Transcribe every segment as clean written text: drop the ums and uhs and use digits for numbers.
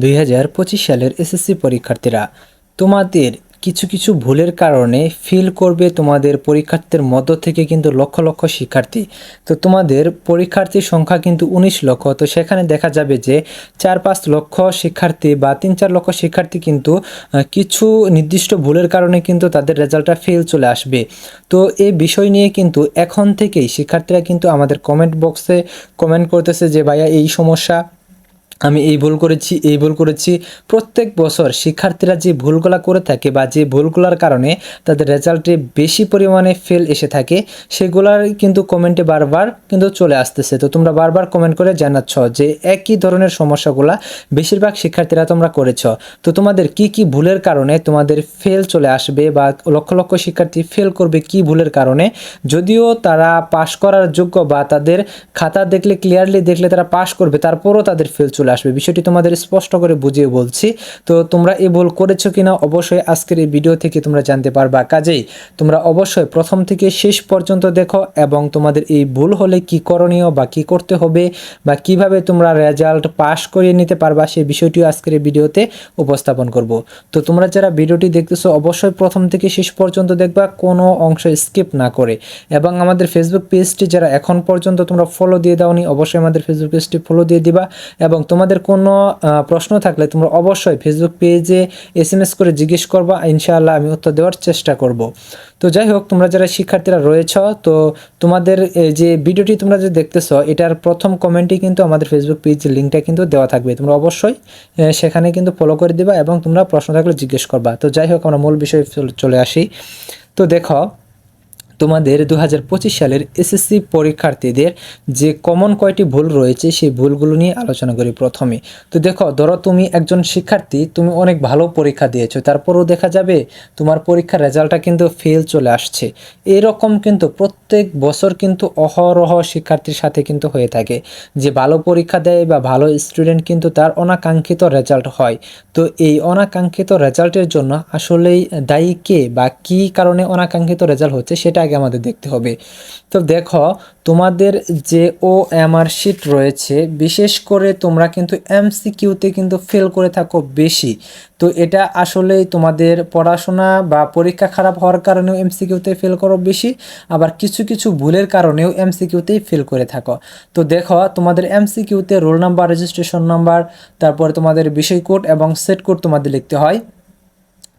2025 সালের এসএসসি পরীক্ষার্থীরা, তোমাদের কিছু কিছু ভুলের কারণে ফেল করবে তোমাদের পরীক্ষার্থীদের মধ্য থেকে কিন্তু লক্ষ লক্ষ শিক্ষার্থী। তো তোমাদের পরীক্ষার্থীর সংখ্যা কিন্তু 19 লক্ষ। তো সেখানে দেখা যাবে যে 4-5 লক্ষ শিক্ষার্থী বা 3-4 লক্ষ শিক্ষার্থী কিন্তু কিছু নির্দিষ্ট ভুলের কারণে কিন্তু তাদের রেজাল্টটা ফেল চলে আসবে। তো এই বিষয় নিয়ে কিন্তু এখন থেকেই শিক্ষার্থীরা কিন্তু আমাদের কমেন্ট বক্সে কমেন্ট করতেছে যে ভাইয়া এই সমস্যা, আমি এই ভুল করেছি। প্রত্যেক বছর শিক্ষার্থীরা যে ভুলগুলা করে থাকে বা যে ভুলগুলার কারণে তাদের রেজাল্টে বেশি পরিমাণে ফেল এসে থাকে, সেগুলার কিন্তু কমেন্টে বারবার কিন্তু চলে আসতেছে। তো তোমরা বারবার কমেন্ট করে জানাচ্ছ যে একই ধরনের সমস্যাগুলা বেশিরভাগ শিক্ষার্থীরা তোমরা করেছ। তো তোমাদের কি কি ভুলের কারণে তোমাদের ফেল চলে আসবে বা লক্ষ লক্ষ শিক্ষার্থী ফেল করবে কি ভুলের কারণে, যদিও তারা পাশ করার যোগ্য বা তাদের খাতা দেখলে ক্লিয়ারলি দেখলে তারা পাশ করবে, তারপরও তাদের ফেল চলে আসবে। বিষয়টি তোমাদের স্পষ্ট করে বুঝিয়ে বলছি। তো তোমরা এই ভুল করেছো কিনা অবশ্যই আজকের এই ভিডিও থেকে তোমরা জানতে পারবা। কাজেই তোমরা অবশ্যই প্রথম থেকে শেষ পর্যন্ত দেখো এবং তোমাদের এই ভুল হলে কি করণীয় বা কি করতে হবে বা কিভাবে তোমরা রেজাল্ট পাস করিয়ে নিতে পারবা সেই বিষয়টিও আজকের এই ভিডিওতে উপস্থাপন করব। তো তোমরা যারা ভিডিওটি দেখতেছো অবশ্যই প্রথম থেকে শেষ পর্যন্ত দেখবা, কোনো অংশ স্কিপ না করে। এবং আমাদের ফেসবুক পেজটি যারা এখন পর্যন্ত তোমরা ফলো দিয়ে দাওনি, অবশ্যই আমাদের ফেসবুক পেজটি ফলো দিয়ে দিবা। এবং তোমাদের কোনো প্রশ্ন থাকলে তোমরা অবশ্যই ফেসবুক পেজে SMS করে জিজ্ঞেস করবা, ইনশাআল্লাহ আমি উত্তর দেওয়ার চেষ্টা করব। তো যাই হোক, তোমরা যারা শিক্ষার্থীরা রয়েছ, তো তোমাদের যে ভিডিওটি তোমরা যে দেখতেছ এটার প্রথম কমেন্টে কিন্তু আমাদের ফেসবুক পেজের লিঙ্কটা কিন্তু দেওয়া থাকবে। তোমরা অবশ্যই সেখানে কিন্তু ফলো করে দিবা এবং তোমরা প্রশ্ন থাকলে জিজ্ঞেস করবা। তো যাই হোক, আমরা মূল বিষয়ে চলে আসি। তো দেখো, তোমাদের 2025 সালের এসএসসি পরীক্ষার্থীদের যে কমন কয়টি ভুল রয়েছে সেই ভুলগুলো নিয়ে আলোচনা করি প্রথমে। তো দেখো, ধরো তুমি একজন শিক্ষার্থী, তুমি অনেক ভালো পরীক্ষা দিয়েছো, তারপরেও দেখা যাবে তোমার পরীক্ষার রেজাল্টটা কিন্তু ফেল চলে আসছে। এরকম কিন্তু প্রত্যেক বছর কিন্তু অহরহ শিক্ষার্থীর সাথে কিন্তু হয়ে থাকে, যে ভালো পরীক্ষা দেয় বা ভালো স্টুডেন্ট কিন্তু তার অনাকাঙ্ক্ষিত রেজাল্ট হয়। তো এই অনাকাঙ্ক্ষিত রেজাল্টের জন্য আসলেই দায়ী কে বা কী কারণে অনাকাঙ্ক্ষিত রেজাল্ট হচ্ছে সেটা আগে আমাদের দেখতে হবে। তো দেখো, তোমাদের যে OMR শিট রয়েছে, বিশেষ করে তোমরা কিন্তু MCQতে কিন্তু ফেল করে থাকো বেশি। তো এটা আসলেই তোমাদের পড়াশোনা বা পরীক্ষা খারাপ হওয়ার কারণেও MCQতে ফেল করো বেশি, আবার কিছু কিছু ভুলের কারণেও MCQতেই ফেল করে থাকো। তো দেখো, তোমাদের MCQতে রোল নাম্বার, রেজিস্ট্রেশন নাম্বার, তারপরে তোমাদের বিষয় কোড এবং সেট কোড তোমাদের লিখতে হয়।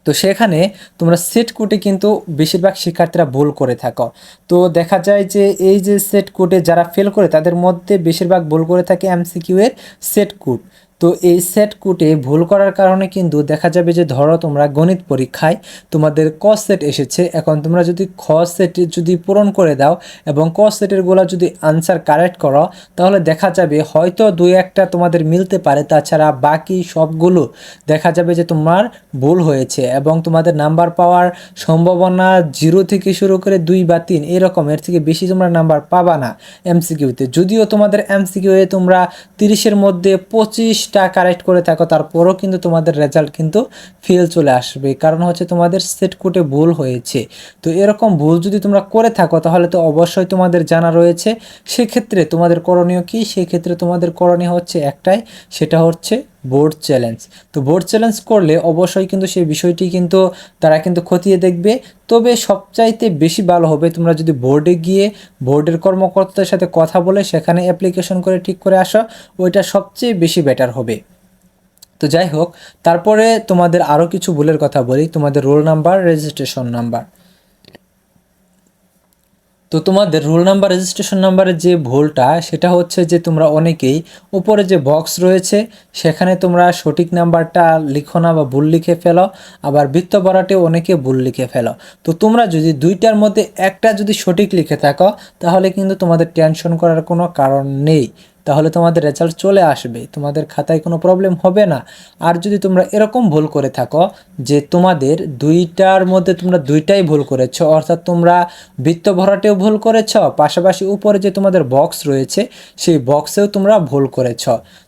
তো সেখানে তোমরা সেট কোডে কিন্তু বেশিরভাগ শিক্ষার্থীরা ভুল করে থাকো। তো দেখা যায় যে এই যে সেট কোডে যারা ফেল করে তাদের মধ্যে বেশিরভাগ ভুল করে থাকে MCQ এর সেট কোড। তো এই সেট কোডে ভুল করার কারণে কিন্তু দেখা যাবে যে ধরো তোমরা গণিত পরীক্ষায় তোমাদের ক সেট এসেছে, এখন তোমরা যদি খ সেট যদি পূরণ করে দাও এবং ক সেটের গুলা যদি আনসার কারেক্ট করো, তাহলে দেখা যাবে হয়তো দুই একটা তোমাদের মিলতে পারে, তাছাড়া বাকি সবগুলো দেখা যাবে যে তোমার ভুল হয়েছে এবং তোমাদের নাম্বার পাওয়ার সম্ভাবনা 0 থেকে শুরু করে 2 বা 3 এরকম, এর থেকে বেশি তোমরা নাম্বার পাবা না MCQতে। যদিও তোমাদের MCQয়ে তোমরা 30-এর মধ্যে 25টা কারেক্ট করে থাকো, তারপরও কিন্তু তোমাদের রেজাল্ট কিন্তু ফেল চলে আসবে, কারণ হচ্ছে তোমাদের সেট কোডে ভুল হয়েছে। তো এরকম ভুল যদি তোমরা করে থাকো তাহলে তো অবশ্যই তোমাদের জানা রয়েছে। সেক্ষেত্রে তোমাদের করণীয় কি? সেক্ষেত্রে তোমাদের করণীয় হচ্ছে একটাই, সেটা হচ্ছে বোর্ড চ্যালেঞ্জ। তো বোর্ড চ্যালেঞ্জ করলে অবশ্যই কিন্তু সেই বিষয়টি কিন্তু তারা কিন্তু খতিয়ে দেখবে। তবে সবচাইতে বেশি ভালো হবে তোমরা যদি বোর্ডে গিয়ে বোর্ডের কর্মকর্তাদের সাথে কথা বলে সেখানে অ্যাপ্লিকেশন করে ঠিক করে আসো, ওইটা সবচেয়ে বেশি বেটার হবে। তো যাই হোক, তারপরে তোমাদের আরও কিছু ভুলের কথা বলি। তোমাদের রোল নাম্বার, রেজিস্ট্রেশন নাম্বার। তো তোমাদের রোল নাম্বার, রেজিস্ট্রেশন নাম্বারের যে ভুলটা সেটা হচ্ছে যে তোমরা অনেকেই উপরে যে বক্স রয়েছে সেখানে তোমরা সঠিক নাম্বারটা লিখো না বা ভুল লিখে ফেলো, আবার বৃত্ত ভরাটে অনেকে ভুল লিখে ফেলো। তো তোমরা যদি দুইটার মধ্যে একটা যদি সঠিক লিখে থাকো তাহলে কিন্তু তোমাদের টেনশন করার কোনো কারণ নেই, তাহলে তোমাদের রেজাল্ট চলে আসবে, তোমাদের খাতায় কোনো প্রবলেম হবে না। আর যদি তোমরা এরকম ভুল করে থাকো যে তোমাদের দুইটার মধ্যে তোমরা দুইটাই ভুল করেছো, অর্থাৎ তোমরা বৃত্ত ভরাটেও ভুল করেছ, পাশাপাশি উপরে যে তোমাদের বক্স রয়েছে সেই বক্সেও তোমরা ভুল করেছ,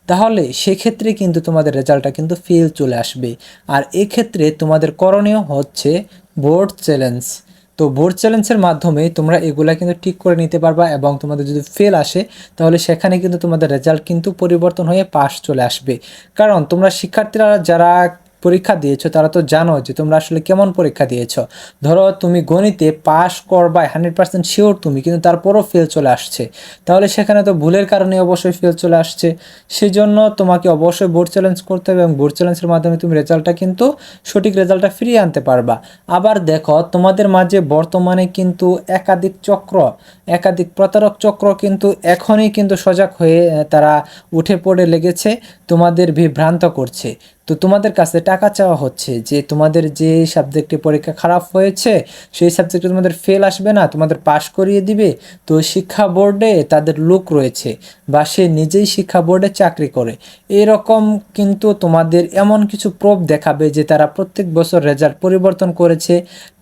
তাহলে সেক্ষেত্রে কিন্তু তোমাদের রেজাল্টটা কিন্তু ফেল চলে আসবে। আর এক্ষেত্রে তোমাদের করণীয় হচ্ছে বোর্ড চ্যালেঞ্জ। তো বোর্ড চ্যালেঞ্জের মাধ্যমে তোমরা এগুলা কিন্তু ঠিক করে নিতে পারবা এবং তোমাদের যদি ফেল আসে তাহলে সেখানে কিন্তু তোমাদের রেজাল্ট কিন্তু পরিবর্তন হয়ে পাস চলে আসবে। কারণ তোমরা শিক্ষার্থীরা যারা পরীক্ষা দিয়েছো তারা তো জানো যে তোমরা আসলে কেমন পরীক্ষা দিয়েছো। ধরো তুমি গণিতে পাস করবা 100% শিওর তুমি, কিন্তু তারপরও ফেল চলে আসছে, তাহলে সেখানে তো ভুলের কারণে অবশ্যই ফেল চলে আসছে। সেজন্য তোমাকে অবশ্যই বোর্ড চ্যালেঞ্জ করতে হবে এবং বোর্ড চ্যালেঞ্জের মাধ্যমে তুমি রেজাল্টটা কিন্তু সঠিক রেজাল্টটা ফিরিয়ে আনতে পারবা। আবার দেখো তোমাদের মাঝে বর্তমানে কিন্তু একাধিক প্রতারক চক্র কিন্তু এখনই কিন্তু সজাগ হয়ে তারা উঠে পড়ে লেগেছে, তোমাদের বিভ্রান্ত করছে। তো তোমাদের কাছে টাকা চাওয়া হচ্ছে যে তোমাদের যে সাবজেক্টে পরীক্ষা খারাপ হয়েছে সেই সাবজেক্টে তোমাদের ফেল আসবে না, তোমাদের পাশ করিয়ে দিবে। তো শিক্ষা বোর্ডে তাদের লোক রয়েছে বা সে নিজেই শিক্ষা বোর্ডে চাকরি করে, এরকম কিন্তু তোমাদের এমন কিছু প্রুফ দেখাবে যে তারা প্রত্যেক বছর রেজাল্ট পরিবর্তন করেছে,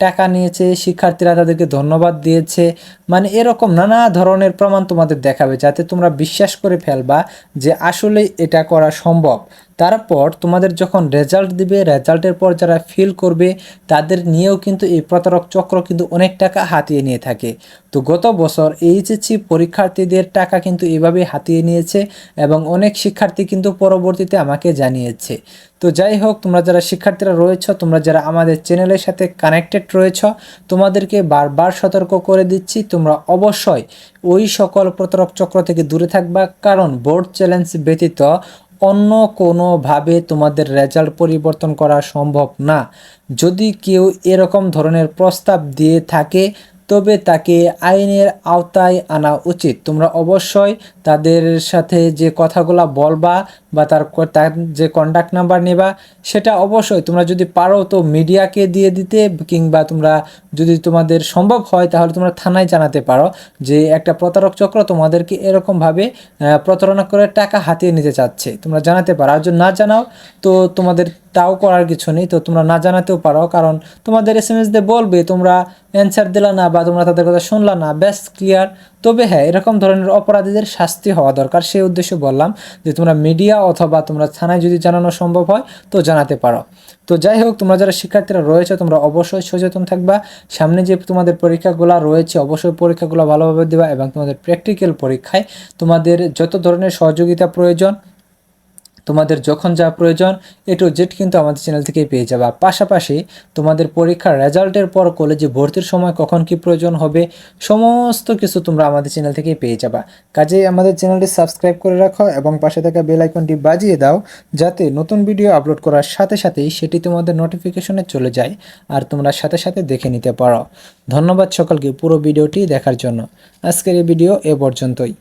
টাকা নিয়েছে, শিক্ষার্থীরা তাদেরকে ধন্যবাদ দিয়েছে, মানে এরকম নানা ধরনের প্রমাণ তোমাদের দেখাবে যাতে তোমরা বিশ্বাস করে ফেলবা যে আসলে এটা করা সম্ভব। তারপর তোমাদের যখন রেজাল্ট দিবে, রেজাল্টের পর যারা ফেল করবে তাদের নিয়েও কিন্তু এই প্রতারক চক্র কিন্তু অনেক টাকা হাতিয়ে নিয়ে থাকে। তো গত বছর এইচএসসি পরীক্ষার্থীদের টাকা কিন্তু এভাবে হাতিয়ে নিয়েছে এবং অনেক শিক্ষার্থী কিন্তু পরবর্তীতে আমাকে জানিয়েছে। তো যাই হোক, তোমরা যারা শিক্ষার্থীরা রয়েছ, তোমরা যারা আমাদের চ্যানেলের সাথে কানেক্টেড রয়েছ, তোমাদেরকে বারবার সতর্ক করে দিচ্ছি তোমরা অবশ্যই ওই সকল প্রতারক চক্র থেকে দূরে থাকবা। কারণ বোর্ড চ্যালেঞ্জ ব্যতীত অন্য কোনোভাবে তোমাদের রেজাল্ট পরিবর্তন করা সম্ভব না। যদি কেউ এরকম ধরনের প্রস্তাব দিয়ে থাকে তবে তাকে আইনের আওতায় আনা উচিত। তোমরা অবশ্যই তাদের সাথে যে কথাগুলো বলবা বা তার যে কন্ট্যাক্ট নাম্বার নেবা সেটা অবশ্যই তোমরা যদি পারো তো মিডিয়াকে দিয়ে দিতে, কিংবা তোমরা যদি তোমাদের সম্ভব হয় তাহলে তোমরা থানায় জানাতে পারো যে একটা প্রতারক চক্র তোমাদেরকে এরকমভাবে প্রতারণা করে টাকা হাতিয়ে নিতে চাচ্ছে, তোমরা জানাতে পারো। আর যদি না জানাও তো তোমাদের তাও করার কিছু নেই, তো তোমরা না জানাতেও পারো, কারণ তোমাদের এসএমএস দিয়ে বলবে তোমরা অ্যান্সার দিলা না বা তোমরা তাদের কথা শুনলা না, ব্যাস ক্লিয়ার। তবে হ্যাঁ, এরকম ধরনের অপরাধীদের শাস্তি হওয়া দরকার, সেই উদ্দেশ্যে বললাম যে তোমরা মিডিয়া অথবা তোমরা থানায় যদি জানানো সম্ভব হয় তো জানাতে পারো। তো যাই হোক, তোমরা যারা শিক্ষার্থীরা রয়েছে তোমরা অবশ্যই সচেতন থাকবা। সামনে যে তোমাদের পরীক্ষাগুলো রয়েছে অবশ্যই পরীক্ষাগুলো ভালোভাবে দেবা এবং তোমাদের প্র্যাকটিক্যাল পরীক্ষায় তোমাদের যত ধরনের সহযোগিতা প্রয়োজন, তোমাদের যখন যা প্রয়োজন A to Z কিন্তু আমাদের চ্যানেল থেকেই পেয়ে যাবা। পাশাপাশি তোমাদের পরীক্ষার রেজাল্টের পর কলেজে ভর্তির সময় কখন কি প্রয়োজন হবে সমস্ত কিছু তোমরা আমাদের চ্যানেল থেকেই পেয়ে যাবা। কাজেই আমাদের চ্যানেলটি সাবস্ক্রাইব করে রাখো এবং পাশে থাকা বেল আইকনটি বাজিয়ে দাও যাতে নতুন ভিডিও আপলোড করার সাথে সাথেই সেটি তোমাদের নোটিফিকেশনে চলে যায় আর তোমরা সাথে সাথে দেখে নিতে পারো। ধন্যবাদ সকলকে পুরো ভিডিওটি দেখার জন্য। আজকের এই ভিডিও এ পর্যন্তই।